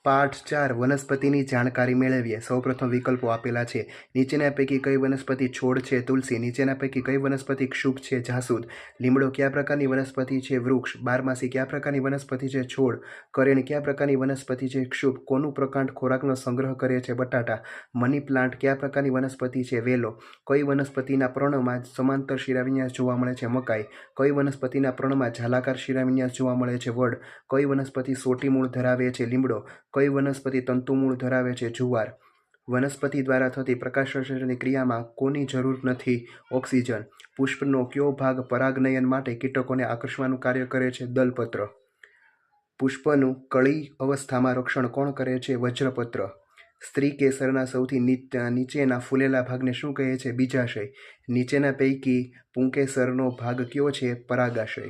પાઠ 4 વનસ્પતિની જાણકારી મેળવીએ. સૌપ્રથમ વિકલ્પો આપેલા છે. નીચેના પૈકી કઈ વનસ્પતિ છોડ છે? તુલસી. નીચેના પૈકી કઈ વનસ્પતિ ક્ષુપ છે? જાસૂદ. લીમડો કયા પ્રકારની વનસ્પતિ છે? વૃક્ષ. બારમાસી કયા પ્રકારની વનસ્પતિ છે? છોડ. કરેણ કયા પ્રકારની વનસ્પતિ છે? ક્ષુપ. કોનું પ્રકાંડ ખોરાકનો સંગ્રહ કરે છે? બટાટા. મની પ્લાન્ટ કયા પ્રકારની વનસ્પતિ છે? વેલો. કઈ વનસ્પતિના પર્ણમાં સમાંતર શિરાવિન્યાસ જોવા મળે છે? મકાઈ. કઈ વનસ્પતિના પર્ણમાં ઝાલાકાર શિરાવિન્યાસ જોવા મળે છે? વડ. કઈ વનસ્પતિ સોટી મૂળ ધરાવે છે? લીમડો. કઈ વનસ્પતિ તંતુમૂળ ધરાવે છે? જુવાર. વનસ્પતિ દ્વારા થતી પ્રકાશસંશ્લેષણની ક્રિયામાં કોની જરૂર નથી? ઓક્સિજન. પુષ્પનો કયો ભાગ પરાગનયન માટે કીટકોને આકર્ષવાનું કાર્ય કરે છે? દલપત્ર. પુષ્પનું કળી અવસ્થામાં રક્ષણ કોણ કરે છે? વજ્રપત્ર. સ્ત્રી કેસરના સૌથી નીચેના ફૂલેલા ભાગને શું કહે છે? બીજાશય. નીચેના પૈકી પુંકેસરનો ભાગ કયો છે? પરાગાશય.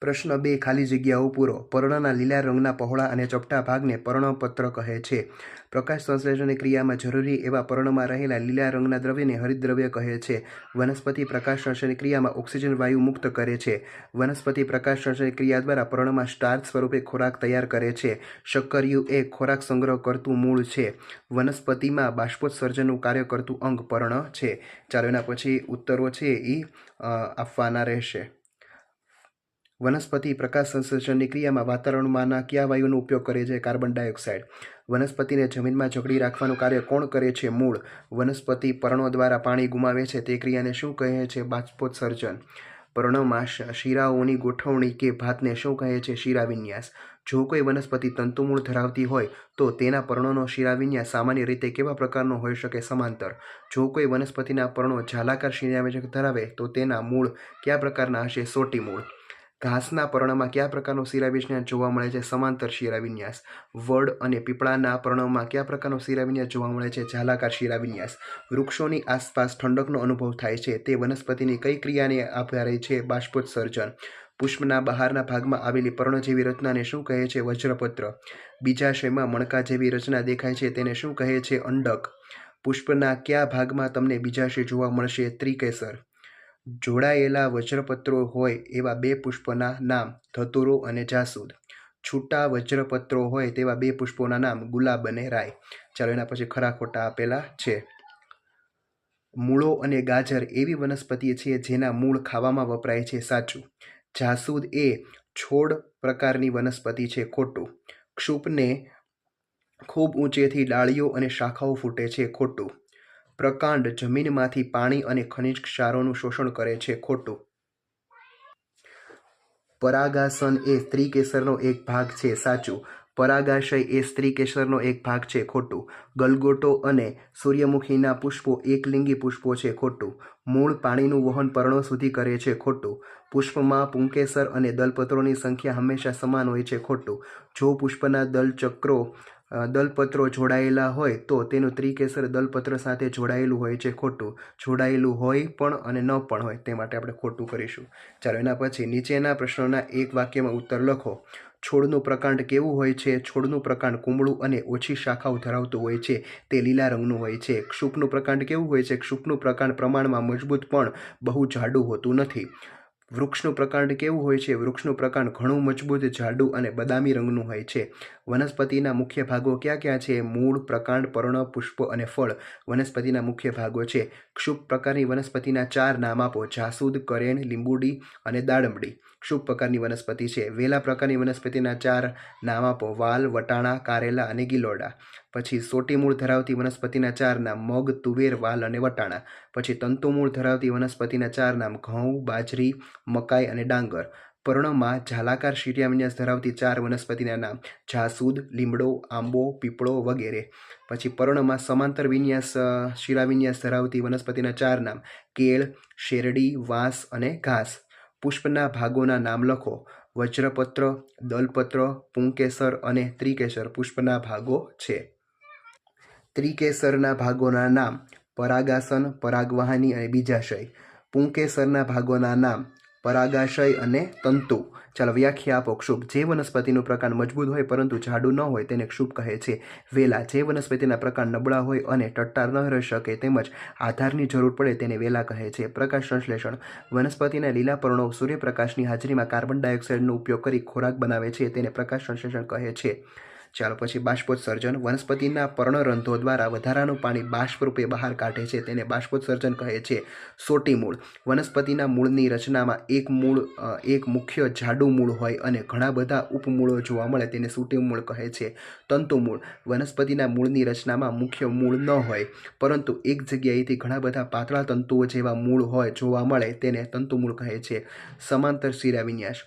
પ્રશ્ન 2 ખાલી જગ્યાઓ પૂરો. પર્ણના લીલા રંગના પહોળા અને ચપટા ભાગને પર્ણપત્ર કહે છે. પ્રકાશ સંશ્લેષણની ક્રિયામાં જરૂરી એવા પર્ણમાં રહેલા લીલા રંગના દ્રવ્યને હરિતદ્રવ્ય કહે છે. વનસ્પતિ પ્રકાશ સંશ્લેષણની ક્રિયામાં ઓક્સિજન વાયુ મુક્ત કરે છે. વનસ્પતિ પ્રકાશ સંશ્લેષણની ક્રિયા દ્વારા પર્ણમાં સ્ટાર્ચ સ્વરૂપે ખોરાક તૈયાર કરે છે. શક્કરિયું એ ખોરાક સંગ્રહ કરતું મૂળ છે. વનસ્પતિમાં બાષ્પોત્સર્જનનું કાર્ય કરતું અંગ પર્ણ છે. ચાલો એના પછી ઉત્તરો છે એ આપવાના રહેશે. વનસ્પતિ પ્રકાશ સંશ્લેષણની ક્રિયામાં વાતાવરણમાંના કયા વાયુનો ઉપયોગ કરે છે? Carbon dioxide. વનસ્પતિને જમીનમાં જકડી રાખવાનું કાર્ય કોણ કરે છે? મૂળ. વનસ્પતિ પર્ણો દ્વારા પાણી ગુમાવે છે તે ક્રિયાને શું કહે છે? બાષ્પોત્સર્જન. પર્ણમાં શિરાઓની ગોઠવણી કે ભાતને શું કહે છે? શિરાવિન્યાસ. જો કોઈ વનસ્પતિ તંતુમૂળ ધરાવતી હોય તો તેના પર્ણોનો શિરાવિન્યાસ સામાન્ય રીતે કેવા પ્રકારનો હોઈ શકે? સમાંતર. જો કોઈ વનસ્પતિના પર્ણો ઝાલાકાર શિરાવિન્યાસ ધરાવે તો તેના મૂળ કયા પ્રકારના હશે? સોટી મૂળ. ઘાસના પર્ણમાં કયા પ્રકારનો શિરાવિન્યાસ જોવા મળે છે? સમાંતર શિરાવિન્યાસ. વડ અને પીપળાના પર્ણોમાં કયા પ્રકારનો શિરાવિન્યાસ જોવા મળે છે? ઝાલાકાર શિરાવિન્યાસ. વૃક્ષોની આસપાસ ઠંડકનો અનુભવ થાય છે તે વનસ્પતિની કઈ ક્રિયાને આધારે છે? બાષ્પોત્સર્જન. પુષ્પના બહારના ભાગમાં આવેલી પર્ણ જેવી રચનાને શું કહે છે? વજ્રપત્ર. બીજાશયમાં મણકા જેવી રચના દેખાય છે તેને શું કહે છે? અંડક. પુષ્પના કયા ભાગમાં તમને બીજાશય જોવા મળશે? ત્રિકેસર. જોડાયેલા વજ્રપત્રો હોય એવા બે પુષ્પના નામ. ધતુરો અને જાસૂદ. છૂટા વજ્રપત્રો હોય તેવા બે પુષ્પોના નામ. ગુલાબ અને રાય. ચાલો એના પછી ખરા ખોટા આપેલા છે. મૂળો અને ગાજર એવી વનસ્પતિ છે જેના મૂળ ખાવામાં વપરાય છે. સાચું. જાસૂદ એ છોડ પ્રકારની વનસ્પતિ છે. ખોટું. ક્ષુપને ખૂબ ઊંચેથી ડાળીઓ અને શાખાઓ ફૂટે છે. ખોટું. પ્રકાંડ જમીનમાંથી પાણી અને ખનિજ ક્ષારોનું શોષણ કરે છે. ખોટું. પરાગાસન એ સ્ત્રીકેસરનો એક ભાગ છે. સાચું. પરાગાશય એ સ્ત્રીકેસરનો એક ભાગ છે. ખોટું. ગલગોટો અને સૂર્યમુખીના પુષ્પો એકલિંગી પુષ્પો છે. ખોટું. મૂળ પાણીનું વહન પર્ણો સુધી કરે છે. ખોટું. પુષ્પમાં પુંકેસર અને દલપત્રોની સંખ્યા હંમેશા સમાન હોય છે. ખોટું. જો પુષ્પના દલપત્રો જોડાયેલા હોય તો તેનું ત્રિકેસર દલપત્ર સાથે જોડાયેલું હોય છે. ખોટું. જોડાયેલું હોય પણ અને ન પણ હોય તે માટે આપણે ખોટું કરીશું. ચાલો એના પછી નીચેના પ્રશ્નોના એક વાક્યમાં ઉત્તર લખો. છોડનું પ્રકાંડ કેવું હોય છે? છોડનું પ્રકાંડ કુમળું અને ઓછી શાખાઓ ધરાવતું હોય છે. તે લીલા રંગનું હોય છે. ક્ષુપનું પ્રકાંડ કેવું હોય છે? ક્ષુપનું પ્રકાંડ પ્રમાણમાં મજબૂત પણ બહુ જાડું હોતું નથી. વૃક્ષનું પ્રકાંડ કેવું હોય છે? વૃક્ષનું પ્રકાંડ ઘણું મજબૂત, જાડું અને બદામી રંગનું હોય છે. વનસ્પતિના મુખ્ય ભાગો ક્યાં ક્યાં છે? મૂળ, પ્રકાંડ, પર્ણ, પુષ્પ અને ફળ વનસ્પતિના મુખ્ય ભાગો છે. ક્ષુપ પ્રકારની વનસ્પતિના 4 નામ આપો. જાસૂદ, કરેણ, લીંબુડી અને દાડમડી ક્ષુપ પ્રકારની વનસ્પતિ છે. વેલા પ્રકારની વનસ્પતિના 4 નામ આપો. વાલ, વટાણા, કારેલા અને ગિલોડા. પછી સોટી મૂળ ધરાવતી વનસ્પતિના 4 નામ. મગ, તુવેર, વાલ અને વટાણા. પછી તંતુ મૂળ ધરાવતી વનસ્પતિના 4 નામ. ઘઉં, બાજરી, મકાઈ અને ડાંગર. પર્ણમાં ઝાલાકાર શિરાવિન્યાસ ધરાવતી 4 વનસ્પતિના નામ. જાસૂદ, લીમડો, આંબો, પીપળો વગેરે. પછી પર્ણમાં સમાંતર શિરાવિન્યાસ ધરાવતી વનસ્પતિના 4 નામ. કેળ, શેરડી, વાંસ અને ઘાસ. પુષ્પના ભાગોના નામ લખો. વજ્રપત્ર, દલપત્ર, પુંકેસર અને ત્રિકેસર પુષ્પના ભાગો છે. ત્રિકેસરના ભાગોના નામ. પરાગાસન, પરાગવાહની અને બીજાશય. પુંકેસરના ભાગોના નામ. પરાગાશય અને તંતુ. ચાલો વ્યાખ્યા આપો. ક્ષુપ. જે વનસ્પતિનું પ્રકાંડ મજબૂત હોય પરંતુ જાડું ન હોય તેને ક્ષુપ કહે છે. વેલા. જે વનસ્પતિના પ્રકાંડ નબળા હોય અને ટટ્ટાર ન રહી શકે તેમજ આધારની જરૂર પડે તેને વેલા કહે છે. પ્રકાશ સંશ્લેષણ. વનસ્પતિના લીલા પર્ણો સૂર્યપ્રકાશની હાજરીમાં કાર્બન ડાયોક્સાઇડનો ઉપયોગ કરી ખોરાક બનાવે છે તેને પ્રકાશ સંશ્લેષણ કહે છે. ચાલો પછી બાષ્પોત્સર્જન. વનસ્પતિના પર્ણરંધ્રો દ્વારા વધારાનું પાણી બાષ્પ રૂપે બહાર કાઢે છે તેને બાષ્પોત્સર્જન કહે છે. સોટી મૂળ. વનસ્પતિના મૂળની રચનામાં એક મુખ્ય જાડું મૂળ હોય અને ઘણા બધા ઉપમૂળો જોવા મળે તેને સોટી મૂળ કહે છે. તંતુ મૂળ. વનસ્પતિના મૂળની રચનામાં મુખ્ય મૂળ ન હોય પરંતુ એક જગ્યાએથી ઘણા બધા પાતળા તંતુઓ જેવા મૂળ હોય જોવા મળે તેને તંતુ મૂળ કહે છે. સમાંતર શિરાવિન્યાસ.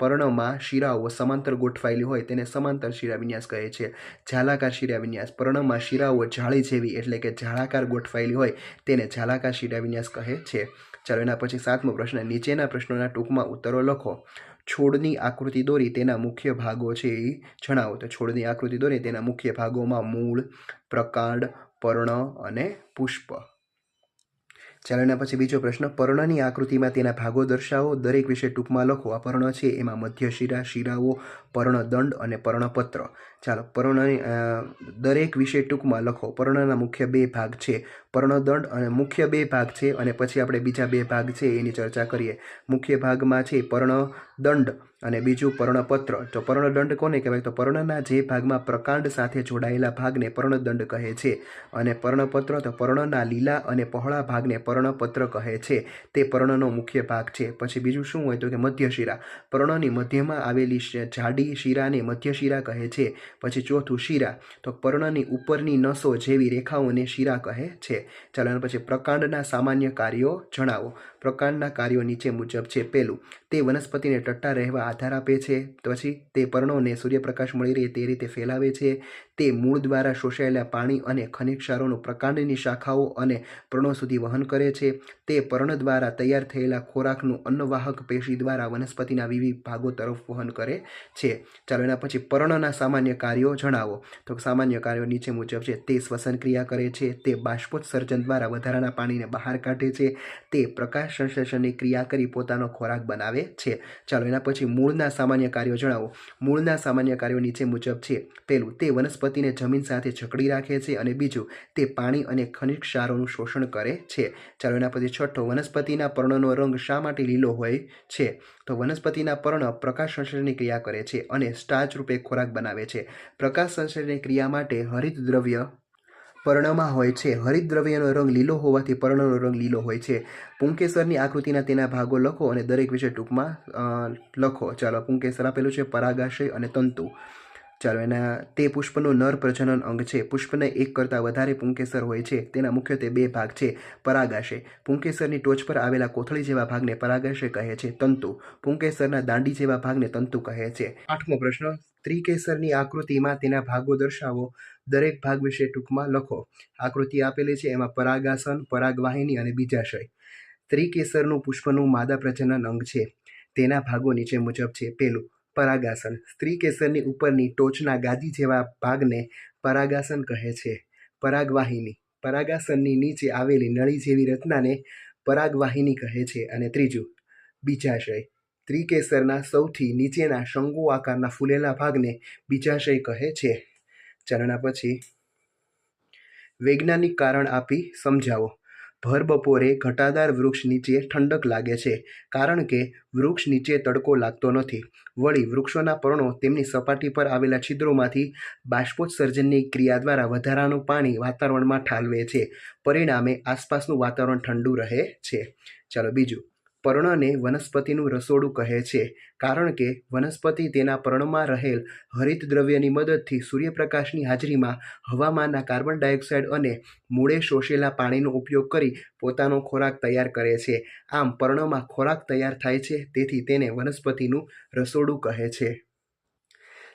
પર્ણમાં શિરાઓ સમાંતર ગોઠવાયેલી હોય તેને સમાંતર શિરાવિન્યાસ કહે છે. ઝાલાકાર શિરાવિન્યાસ. પર્ણમાં શિરાઓ જાળી જેવી એટલે કે ઝાડાકાર ગોઠવાયેલી હોય તેને ઝાલાકાર શિરાવિન્યાસ કહે છે. ચાલો એના પછી 7મો પ્રશ્ન. નીચેના પ્રશ્નોના ટૂંકમાં ઉત્તરો લખો. છોડની આકૃતિ દોરી તેના મુખ્ય ભાગો છે એ જણાવો. તો છોડની આકૃતિ દોરી તેના મુખ્ય ભાગોમાં મૂળ, પ્રકાંડ, પર્ણ અને પુષ્પ. ચાલો એના પછી બીજો પ્રશ્ન. પર્ણની આકૃતિમાં તેના ભાગો દર્શાવો. દરેક વિશે ટૂંકમાં લખો. આ પર્ણ છે એમાં મધ્ય શિરા, શિરાઓ, પર્ણદંડ અને પર્ણપત્ર. ચાલો પર્ણની દરેક વિશે ટૂંકમાં લખો. પર્ણના મુખ્ય 2 ભાગ છે. પર્ણદંડ અને મુખ્ય 2 ભાગ છે અને પછી આપણે બીજા 2 ભાગ છે એની ચર્ચા કરીએ. મુખ્ય ભાગમાં છે પર્ણદંડ અને બીજું પર્ણપત્ર. તો પર્ણદંડ કોને કહેવાય? તો પર્ણના જે ભાગમાં પ્રકાંડ સાથે જોડાયેલા ભાગને પર્ણદંડ કહે છે અને પર્ણપત્ર તો પર્ણના લીલા અને પહોળા ભાગને પર્ણપત્ર કહે છે. તે પર્ણનો મુખ્ય ભાગ છે. પછી બીજું શું હોય તો કે મધ્ય શિરા. પર્ણની મધ્યમાં આવેલી જાડી શિરાને મધ્ય શિરા કહે છે. પછી ચોથું શિરા તો પર્ણની ઉપરની નસો જેવી રેખાઓને શિરા કહે છે. ચાલો પછી પ્રકાંડના સામાન્ય કાર્યો જણાવો. પ્રકાંડના કાર્યો નીચે મુજબ છે. પહેલું, તે વનસ્પતિને ટટ્ટા રહેવા આધાર આપે છે. પછી તે પર્ણોને સૂર્યપ્રકાશ મળી રહે તે રીતે ફેલાવે છે. તે મૂળ દ્વારા શોષાયેલા પાણી અને ખનિજ ક્ષારોનું પ્રકાંડની શાખાઓ અને પર્ણો સુધી વહન કરે છે. તે પર્ણ દ્વારા તૈયાર થયેલા ખોરાકનું અન્નવાહક પેશી દ્વારા વનસ્પતિના વિવિધ ભાગો તરફ વહન કરે છે. ચાલો એના પછી પર્ણના સામાન્ય કાર્યો જણાવો. તો સામાન્ય કાર્યો નીચે મુજબ છે. તે શ્વસન ક્રિયા કરે છે. તે બાષ્પોત્સર્જન દ્વારા વધારાના પાણીને બહાર કાઢે છે. તે પ્રકાશ સંશ્લેષણની ક્રિયા કરી પોતાનો ખોરાક બનાવે છે. ચાલો એના પછી મૂળના સામાન્ય કાર્યો જણાવો. મૂળના સામાન્ય કાર્યો નીચે મુજબ છે. પહેલું, તે વનસ્પતિને જમીન સાથે જકડી રાખે છે અને બીજું, તે પાણી અને ખનિજ ક્ષારોનું શોષણ કરે છે. ચાલો એના પછી છઠ્ઠો, વનસ્પતિના પર્ણનો રંગ શા માટે લીલો હોય છે? તો વનસ્પતિના પર્ણ પ્રકાશ સંશ્લેષણની ક્રિયા કરે છે અને સ્ટાર્ચ રૂપે ખોરાક બનાવે છે. પ્રકાશ સંશ્લેષણની ક્રિયા માટે હરિત દ્રવ્ય પર્ણમાં હોય છે. હરિત દ્રવ્યનો રંગ લીલો હોવાથી પર્ણનો રંગ લીલો હોય છે. પુંકેસરની આકૃતિના તેના ભાગો લખો અને દરેક વિશે ટૂંકમાં લખો. ચાલો પુંકેસર આપેલું છે પરાગાશય અને તંતુ. ચાલો એના તે પુષ્પનું નર પ્રજનન અંગ છે. પુષ્પને એક કરતાં વધારે પુંકેસર હોય છે. તેના મુખ્યત્વે 2 ભાગ છે. પરાગાશય. પુંકેસરની ટોચ પર આવેલા કોથળી જેવા ભાગને પરાગાશય કહે છે. તંતુ. પુંકેસરના દાંડી જેવા ભાગને તંતુ કહે છે. 8મો પ્રશ્ન. સ્ત્રીકેસરની આકૃતિમાં તેના ભાગો દર્શાવો. દરેક ભાગ વિશે ટૂંકમાં લખો. આકૃતિ આપેલી છે એમાં પરાગાસન, પરાગવાહિની અને બીજાશય. સ્ત્રીકેસરનું પુષ્પનું માદા પ્રજનન અંગ છે. તેના ભાગો નીચે મુજબ છે. પહેલું, પરાગાસન. સ્ત્રીકેસરની ઉપરની ટોચના ગાદી જેવા ભાગને પરાગાસન કહે છે. પરાગવાહિની. પરાગાસનની નીચે આવેલી નળી જેવી રચનાને પરાગવાહિની કહે છે. અને ત્રીજું, બીજાશય. સ્ત્રીકેસરના સૌથી નીચેના શંકુ આકારના ફૂલેલા ભાગને બીજાશય કહે છે. ચાલના પછી વૈજ્ઞાનિક કારણ આપી સમજાવો. ભર બપોરે ઘટાદાર વૃક્ષ નીચે ઠંડક લાગે છે કારણ કે વૃક્ષ નીચે તડકો લાગતો નથી. વળી વૃક્ષોના પર્ણો તેમની સપાટી પર આવેલા છિદ્રોમાંથી બાષ્પોત્સર્જનની ક્રિયા દ્વારા વધારાનું પાણી વાતાવરણમાં ઠાલવે છે. પરિણામે આસપાસનું વાતાવરણ ઠંડુ રહે છે. ચાલો બીજું, પર્ણને વનસ્પતિનું રસોડું કહે છે કારણ કે વનસ્પતિ તેના પર્ણમાં રહેલ હરિત દ્રવ્યની મદદથી સૂર્યપ્રકાશની હાજરીમાં હવામાંના કાર્બન ડાયોક્સાઇડ અને મૂળે શોષેલા પાણીનો ઉપયોગ કરી પોતાનો ખોરાક તૈયાર કરે છે. આમ પર્ણમાં ખોરાક તૈયાર થાય છે તેથી તેને વનસ્પતિનું રસોડું કહે છે.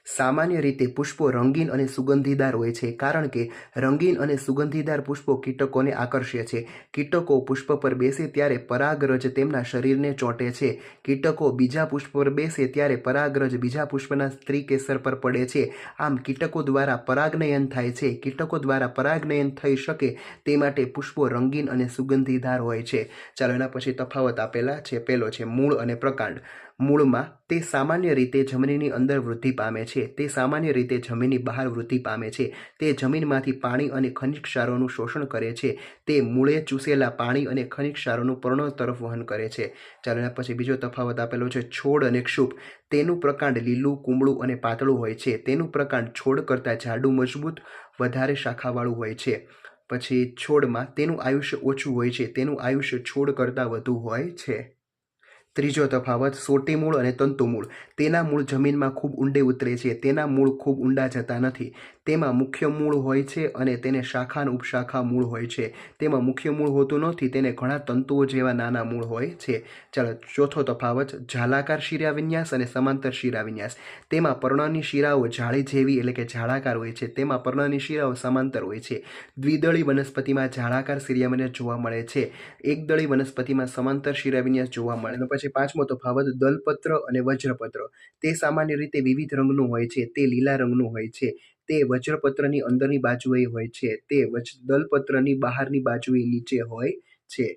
સામાન્ય રીતે પુષ્પો રંગીન અને સુગંધીદાર હોય છે કારણ કે રંગીન અને સુગંધીદાર પુષ્પો કીટકોને આકર્ષે છે. કીટકો પુષ્પ પર બેસે ત્યારે પરાગરજ તેમના શરીરને ચોંટે છે. કીટકો બીજા પુષ્પ પર બેસે ત્યારે પરાગરજ બીજા પુષ્પના સ્ત્રીકેસર પર પડે છે. આમ કીટકો દ્વારા પરાગનયન થાય છે. કીટકો દ્વારા પરાગનયન થઈ શકે તે માટે પુષ્પો રંગીન અને સુગંધીદાર હોય છે. ચાલો એના પછી તફાવત આપેલા છે. પહેલો છે મૂળ અને પ્રકાંડ. મૂળમાં તે સામાન્ય રીતે જમીનની અંદર વૃદ્ધિ પામે છે. તે સામાન્ય રીતે જમીનની બહાર વૃદ્ધિ પામે છે. તે જમીનમાંથી પાણી અને ખનિજ ક્ષારોનું શોષણ કરે છે. તે મૂળે ચૂસેલા પાણી અને ખનિજ ક્ષારોનું પર્ણો તરફ વહન કરે છે. ચાલો એના પછી બીજો તફાવત આપેલો છે છોડ અને ક્ષુપ. તેનું પ્રકાંડ લીલું, કુમળું અને પાતળું હોય છે. તેનું પ્રકાંડ છોડ કરતાં જાડું, મજબૂત, વધારે શાખાવાળું હોય છે. પછી છોડમાં તેનું આયુષ્ય ઓછું હોય છે. તેનું આયુષ્ય છોડ કરતાં વધુ હોય છે. ત્રીજો તફાવત સોટી મૂળ અને તંતુ મૂળ. તેના મૂળ જમીનમાં ખૂબ ઊંડે ઉતરે છે. તેના મૂળ ખૂબ ઊંડા જતા નથી. તેમાં મુખ્ય મૂળ હોય છે અને તેને શાખા અને ઉપશાખા મૂળ હોય છે. તેમાં મુખ્ય મૂળ હોતું નથી. તેને ઘણા તંતુઓ જેવા નાના મૂળ હોય છે. ચાલો ચોથો તફાવત ઝાલાકાર શિરાવિન્યાસ અને સમાંતર શિરાવિન્યાસ. તેમાં પર્ણની શિરાઓ જાળી જેવી એટલે કે ઝાડાકાર હોય છે. તેમાં પર્ણની શિરાઓ સમાંતર હોય છે. દ્વિદળી વનસ્પતિમાં ઝાડાકાર શિરાવિન્યાસ જોવા મળે છે. એકદળી વનસ્પતિમાં સમાંતર શિરાવિન્યાસ જોવા મળે છે. પછી પાંચમો તફાવત દલપત્ર અને વજ્રપત્ર. તે સામાન્ય રીતે વિવિધ રંગનું હોય છે. તે લીલા રંગનું હોય છે. તે વજ્રપત્રની અંદરની બાજુએ હોય છે. તે દલપત્રની બહારની બાજુએ નીચે હોય છે.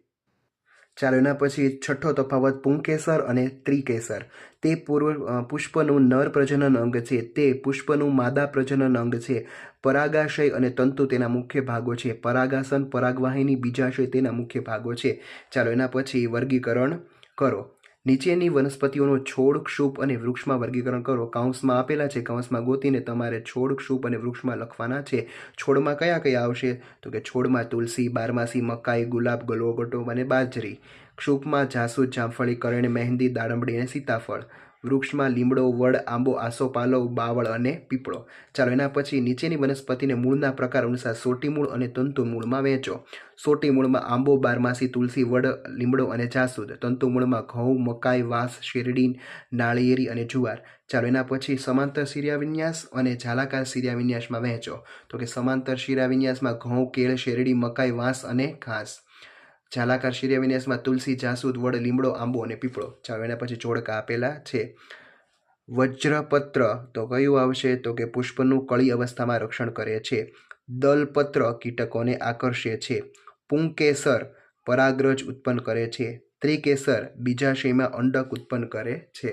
ચાલો એના પછી છઠ્ઠો તફાવત પુંકેસર અને ત્રિકેસર. તે પુષ્પનું નર પ્રજનન અંગ છે. તે પુષ્પનું માદા પ્રજનન અંગ છે. પરાગાશય અને તંતુ તેના મુખ્ય ભાગો છે. પરાગાસન, પરાગવાહિની, બીજાશય તેના મુખ્ય ભાગો છે. ચાલો એના પછી વર્ગીકરણ કરો. નીચેની વનસ્પતિઓનો છોડ, ક્ષુપ અને વૃક્ષમાં વર્ગીકરણ કરો. કૌંસમાં આપેલા છે. કૌંસમાં ગોતીને તમારે છોડ, ક્ષુપ અને વૃક્ષમાં લખવાના છે. છોડમાં કયા કયા આવશે? તો કે છોડમાં તુલસી, બારમાસી, મકાઈ, ગુલાબ, ગલગોટો અને બાજરી. ક્ષુપમાં જાસૂદ, જામફળી, કરેણ, મહેંદી, દાડમડી અને સીતાફળ. વૃક્ષમાં લીમડો, વડ, આંબો, આસોપાલવ, બાવળ અને પીપળો. ચાલો એના પછી નીચેની વનસ્પતિને મૂળના પ્રકાર અનુસાર સોટી મૂળ અને તંતુ મૂળમાં વહેંચો. સોટી મૂળમાં આંબો, બારમાસી, તુલસી, વડ, લીમડો અને જાસૂદ. તંતુ મૂળમાં ઘઉં, મકાઈ, વાંસ, શેરડી, નાળિયેરી અને જુવાર. ચાલો એના પછી સમાંતર શિરાવિન્યાસ અને ઝાલાકાર શિરાવિન્યાસમાં વહેંચો. તો કે સમાંતર શિરાવિન્યાસમાં ઘઉં, કેળ, શેરડી, મકાઈ, વાંસ અને ઘાસ. ઝાલાકાર શિરાવિન્યાસમાં તુલસી, જાસૂદ, વડ, લીમડો, આંબો અને પીપળો. ચાલો એના પછી જોડકા આપેલા છે. વજ્રપત્ર તો કયું આવશે? તો કે પુષ્પનું કળી અવસ્થામાં રક્ષણ કરે છે. દલપત્ર કીટકોને આકર્ષે છે. પુંકેસર પરાગરજ ઉત્પન્ન કરે છે. ત્રિકેસર બીજાશયમાં અંડક ઉત્પન્ન કરે છે.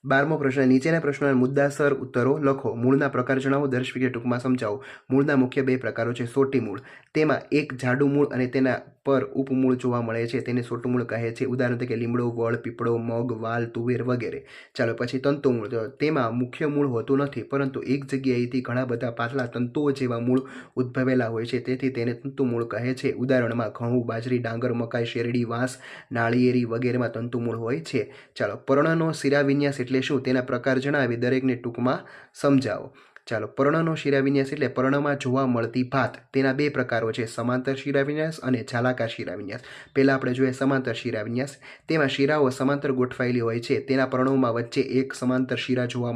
12મો પ્રશ્ન. નીચેના પ્રશ્નોના મુદ્દાસર ઉત્તરો લખો. મૂળના પ્રકાર જણાવો. દરેક વિશે ટૂંકમાં સમજાવો. મૂળના મુખ્ય બે પ્રકારો છે. સોટી મૂળ. તેમાં એક જાડું મૂળ અને તેના પર ઉપમૂળ જોવા મળે છે. તેને સોટું મૂળ કહે છે. ઉદાહરણ તરીકે લીમડો, વડ, પીપળો, મગ, વાલ, તુવેર વગેરે. ચાલો પછી તંતુ મૂળ. તેમાં મુખ્ય મૂળ હોતું નથી પરંતુ એક જગ્યાએથી ઘણા બધા પાતળા તંતુઓ જેવા મૂળ ઉદ્ભવેલા હોય છે. તેથી તેને તંતુ મૂળ કહે છે. ઉદાહરણમાં ઘઉં, બાજરી, ડાંગર, મકાઈ, શેરડી, વાંસ, નાળિયેરી વગેરેમાં તંતુ મૂળ હોય છે. ચાલો પર્ણનો શિરાવિન્યાસ એટલે શું? તેના પ્રકાર જણાવી દરેકને ટૂંકમાં સમજાવો. ચાલો પર્ણનો શિરાવિન્યાસ એટલે પર્ણમાં જોવા મળતી ભાત. તેના બે પ્રકારો છે. સમાંતર શિરાવિન્યાસ અને ઝાલાકાર શિરાવિન્યાસ. પહેલા આપણે જોઈએ સમાંતર શિરાવિન્યાસ. તેમાં શિરાઓ સમાંતર ગોઠવાયેલી હોય છે. તેના પર્ણોમાં વચ્ચે એક સમાંતર શિરા જોવા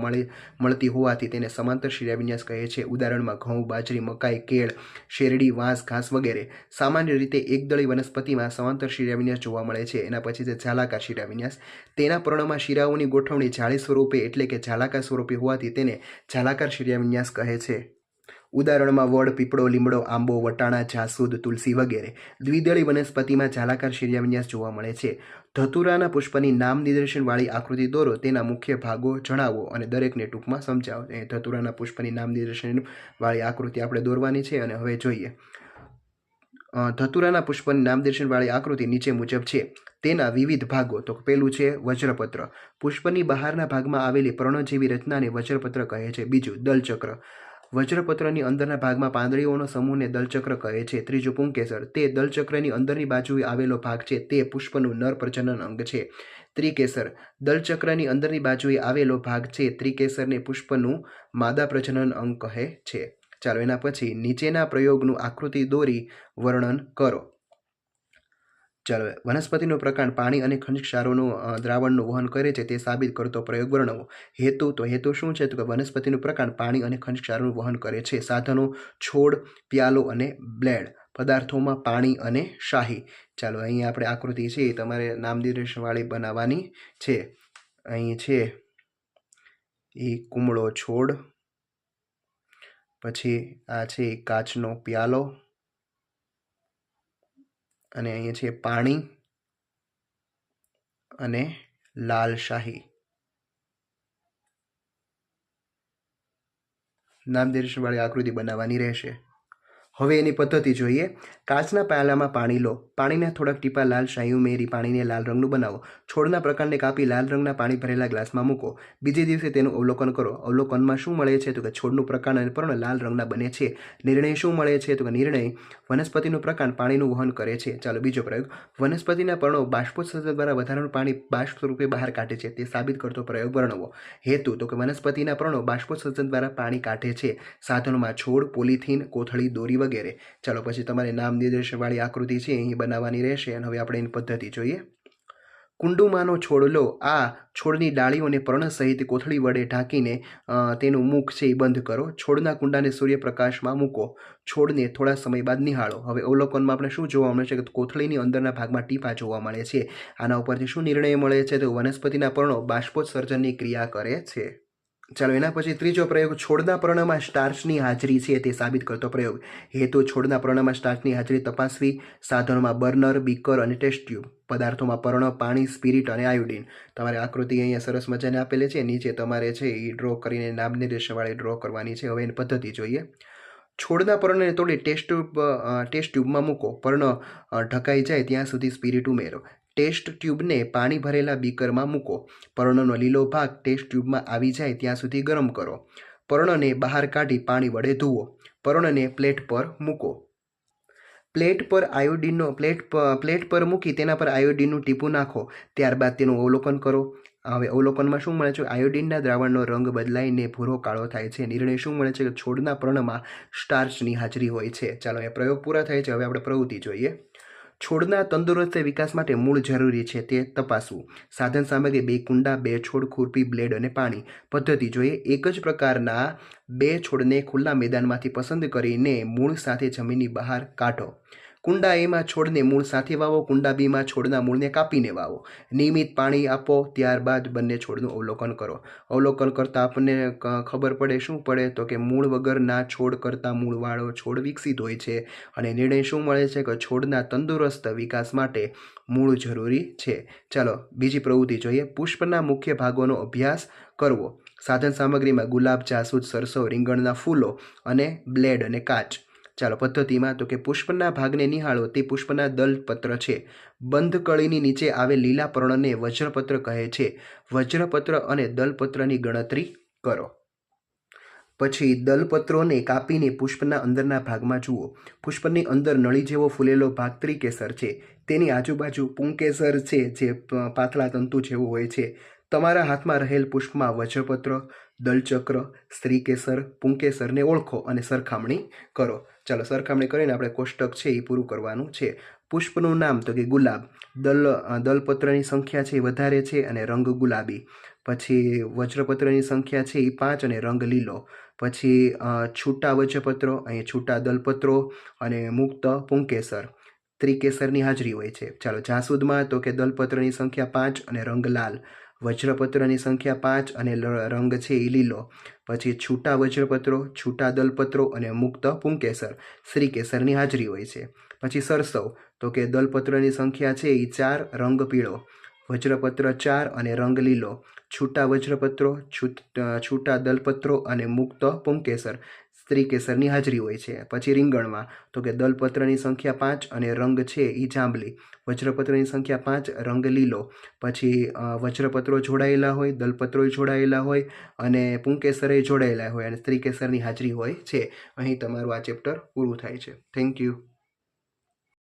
મળતી હોવાથી તેને સમાંતર શિરાવિન્યાસ કહે છે. ઉદાહરણમાં ઘઉં, બાજરી, મકાઈ, કેળ, શેરડી, વાંસ, ઘાસ વગેરે. સામાન્ય રીતે એકદળી વનસ્પતિમાં સમાંતર શિરાવિન્યાસ જોવા મળે છે. એના પછી છે ઝાલાકાર શિરાવિન્યાસ. તેના પર્ણોમાં શિરાઓની ગોઠવણી જાળી સ્વરૂપે એટલે કે ઝાલાકાર સ્વરૂપે હોવાથી તેને ઝાલાકાર શિરાવિન્યાસ કહે છે. ઉદાહરણમાં વડ, પીપળો, લીમડો, આંબો, વટાણા, જાસૂદ, તુલસી વગેરે. દ્વિદળી વનસ્પતિમાં ઝાલાકાર શિરાવિન્યાસ જોવા મળે છે. ધતુરાના પુષ્પની નામ નિદર્શનવાળી આકૃતિ દોરો. તેના મુખ્ય ભાગો જણાવો અને દરેકને ટૂંકમાં સમજાવો. ધતુરાના પુષ્પની નામ નિદર્શનવાળી આકૃતિ આપણે દોરવાની છે. અને હવે જોઈએ ધતુરાના પુષ્પની નામનિર્દેશનવાળી આકૃતિ નીચે મુજબ છે. તેના વિવિધ ભાગો. તો પેલું છે વજ્રપત્ર. પુષ્પની બહારના ભાગમાં આવેલી પર્ણ જેવી રચનાને વજ્રપત્ર કહે છે. બીજું દલચક્ર. વજ્રપત્રની અંદરના ભાગમાં પાંદડીઓનો સમૂહને દલચક્ર કહે છે. ત્રીજું પુંકેસર. તે દલચક્રની અંદરની બાજુએ આવેલો ભાગ છે. તે પુષ્પનું નર પ્રજનન અંગ છે. ત્રિકેસર. દલચક્રની અંદરની બાજુએ આવેલો ભાગ છે. ત્રિકેસરને પુષ્પનું માદા પ્રજનન અંગ કહે છે. ચાલો એના પછી નીચેના પ્રયોગનું આકૃતિ દોરી વર્ણન કરો. ચાલો, વનસ્પતિનું પ્રકાંડ પાણી અને ખનિજ ક્ષારોનું દ્રાવણનું વહન કરે છે તે સાબિત કરતો પ્રયોગ વર્ણવો. હેતુ, તો હેતુ શું છે? તો કે વનસ્પતિનું પ્રકાંડ પાણી અને ખનિજ ક્ષારોનું વહન કરે છે. સાધનો, છોડ, પ્યાલો અને બ્લેડ. પદાર્થોમાં પાણી અને શાહી. ચાલો, અહીં આપણે આકૃતિ છે એ તમારે નામનિર્દેશનવાળી બનાવવાની છે. અહીં છે એ કુમળો છોડ, પછી આ છે કાચનો પ્યાલો, અને અહીંયા છે પાણી અને લાલ શાહી. નામનિર્દેશનવાળી આકૃતિ બનાવવાની રહેશે. હવે એની પદ્ધતિ જોઈએ. કાચના પ્યાલામાં પાણી લો. પાણીના થોડાક ટીપા લાલ શાહી ઉમેરી પાણીને લાલ રંગનું બનાવો. છોડના પ્રકાંડને કાપી લાલ રંગના પાણી ભરેલા ગ્લાસમાં મૂકો. બીજે દિવસે તેનું અવલોકન કરો. અવલોકનમાં શું મળે છે? તો કે છોડનું પ્રકાંડ અને પર્ણ લાલ રંગના બને છે. નિર્ણય શું મળે છે? તો કે નિર્ણય વનસ્પતિનું પ્રકાંડ પાણીનું વહન કરે છે. ચાલો, બીજો પ્રયોગ. વનસ્પતિના પર્ણો બાષ્પોત્સર્જન દ્વારા વધારાનું પાણી બાષ્પ સ્વરૂપે બહાર કાઢે છે તે સાબિત કરતો પ્રયોગ વર્ણવો. હેતુ, તો કે વનસ્પતિના પર્ણો બાષ્પોત્સર્જન દ્વારા પાણી કાઢે છે. સાધનોમાં છોડ, પોલિથીન, કોથળી, દોરી વગેરે. ચાલો, પછી તમારે નામ નિર્દેશનવાળી આકૃતિ છે અહીં બનાવવાની રહેશે. અને હવે આપણે એની પદ્ધતિ જોઈએ. કુંડુમાંનો છોડ લો. આ છોડની ડાળીઓને પર્ણ સહિત કોથળી વડે ઢાંકીને તેનું મુખ છે એ બંધ કરો. છોડના કુંડાને સૂર્યપ્રકાશમાં મૂકો. છોડને થોડા સમય બાદ નિહાળો. હવે અવલોકનમાં આપણે શું જોવા મળે છે? કે કોથળીની અંદરના ભાગમાં ટીપા જોવા મળે છે. આના ઉપરથી શું નિર્ણય મળે છે? તો વનસ્પતિના પર્ણો બાષ્પોત્સર્જનની ક્રિયા કરે છે. ચાલો, એના પછી ત્રીજો પ્રયોગ. છોડના પર્ણમાં સ્ટાર્ચની હાજરી છે તે સાબિત કરતો પ્રયોગ. હેતુ, છોડના પર્ણમાં સ્ટાર્ચની હાજરી તપાસવી. સાધનોમાં બર્નર, બીકર અને ટેસ્ટ ટ્યુબ. પદાર્થોમાં પર્ણ, પાણી, સ્પિરિટ અને આયોડિન. તમારે આકૃતિ અહીંયા સરસ મજાને આપેલી છે. નીચે તમારે છે એ ડ્રો કરીને નામનિર્દેશનવાળી ડ્રો કરવાની છે. હવે એની પદ્ધતિ જોઈએ. છોડના પર્ણને તોડી ટેસ્ટ ટ્યુબમાં મૂકો. પર્ણ ઢકાઈ જાય ત્યાં સુધી સ્પિરિટ ઉમેરો. ટેસ્ટ ટ્યુબને પાણી ભરેલા બીકરમાં મૂકો. પર્ણનો લીલો ભાગ ટેસ્ટ ટ્યુબમાં આવી જાય ત્યાં સુધી ગરમ કરો. પર્ણને બહાર કાઢી પાણી વડે ધુઓ. પર્ણને પ્લેટ પર મૂકો. પ્લેટ પર મૂકી તેના પર આયોડિનનું ટીપું નાખો. ત્યારબાદ તેનું અવલોકન કરો. હવે અવલોકનમાં શું મળે છે? આયોડિનના દ્રાવણનો રંગ બદલાઈને ભૂરો કાળો થાય છે. નિર્ણય શું મળે છે? કે છોડના પર્ણમાં સ્ટાર્ચની હાજરી હોય છે. ચાલો, એ પ્રયોગ પૂરા થાય છે. હવે આપણે પ્રવૃત્તિ જોઈએ. છોડના તંદુરસ્ત વિકાસ માટે મૂળ જરૂરી છે તે તપાસવું. સાધન સામગ્રી 2 કુંડા, 2 છોડ, ખુરપી, બ્લેડ અને પાણી. પદ્ધતિ જોઈએ. એક જ પ્રકારના 2 છોડને ખુલ્લા મેદાનમાંથી પસંદ કરીને મૂળ સાથે જમીનની બહાર કાઢો. કુંડા એમાં છોડને મૂળ સાથે વાવો. કુંડા બીમાં છોડના મૂળને કાપીને વાવો. નિયમિત પાણી આપો. ત્યારબાદ બંને છોડનું અવલોકન કરો. અવલોકન કરતાં આપણને ખબર પડે શું પડે? તો કે મૂળ વગરના છોડ કરતાં મૂળવાળો છોડ વિકસિત હોય છે. અને નિર્ણય શું મળે છે? કે છોડના તંદુરસ્ત વિકાસ માટે મૂળ જરૂરી છે. ચાલો, બીજી પ્રવૃત્તિ જોઈએ. પુષ્પના મુખ્ય ભાગોનો અભ્યાસ કરવો. સાધન સામગ્રીમાં ગુલાબ, જાસૂદ, સરસવ, રીંગણના ફૂલો અને બ્લેડ અને કાચ. ચાલો, પદ્ધતિમાં તો કે પુષ્પના ભાગને નિહાળો. તે પુષ્પના દલપત્ર છે. બંધ કળીની નીચે આવેલ લીલા પર્ણને વજ્રપત્ર કહે છે. વજ્રપત્ર અને દલપત્રની ગણતરી કરો. પછી દલપત્રોને કાપીને પુષ્પના અંદરના ભાગમાં જુઓ. પુષ્પની અંદર નળી જેવો ફૂલેલો ભાગ ત્રિકેસર છે. તેની આજુબાજુ પુંકેસર છે જે પાતળા તંતુ જેવું હોય છે. તમારા હાથમાં રહેલ પુષ્પમાં વજ્રપત્ર, દલચક્ર, સ્ત્રીકેસર, પુંકેસરને ઓળખો અને સરખામણી કરો. ચાલો, સરખામણી કરીને આપણે કોષ્ટક છે એ પૂરું કરવાનું છે. પુષ્પનું નામ તો કે ગુલાબ. દલપત્રની સંખ્યા છે એ વધારે છે અને રંગ ગુલાબી. પછી વજ્રપત્રની સંખ્યા છે એ 5 અને રંગ લીલો. પછી છૂટા વજ્રપત્રો, અહીં છૂટા દલપત્રો અને મુક્ત પુંકેસર. ત્રિકેસરની હાજરી હોય છે. ચાલો, જાસૂદમાં તો કે દલપત્રની સંખ્યા 5 અને રંગ લાલ. વજ્રપત્રની સંખ્યા 5 અને રંગ છે એ લીલો. પછી છૂટા વજ્રપત્રો, છૂટા દલપત્રો અને મુક્ત પુંકેસર, શ્રીકેસરની હાજરી હોય છે. પછી સરસવ તો કે દલપત્રની સંખ્યા છે એ 4, રંગ પીળો. વજ્રપત્ર 4 અને રંગ લીલો. છૂટા વજ્રપત્રો, છૂટા દલપત્રો અને મુક્ત પુંકેસર, સ્ત્રીકેસરની હાજરી હોય છે. પછી રીંગણમાં તો કે દલપત્રની સંખ્યા 5 અને રંગ છે એ જાંબલી. વજ્રપત્રની સંખ્યા 5, રંગ લીલો. પછી વજ્રપત્રો જોડાયેલા હોય, દલપત્રો જોડાયેલા હોય અને પુંકેસરે જોડાયેલા હોય અને સ્ત્રીકેસરની હાજરી હોય છે. અહીં તમારું આ ચેપ્ટર પૂરું થાય છે. Thank you.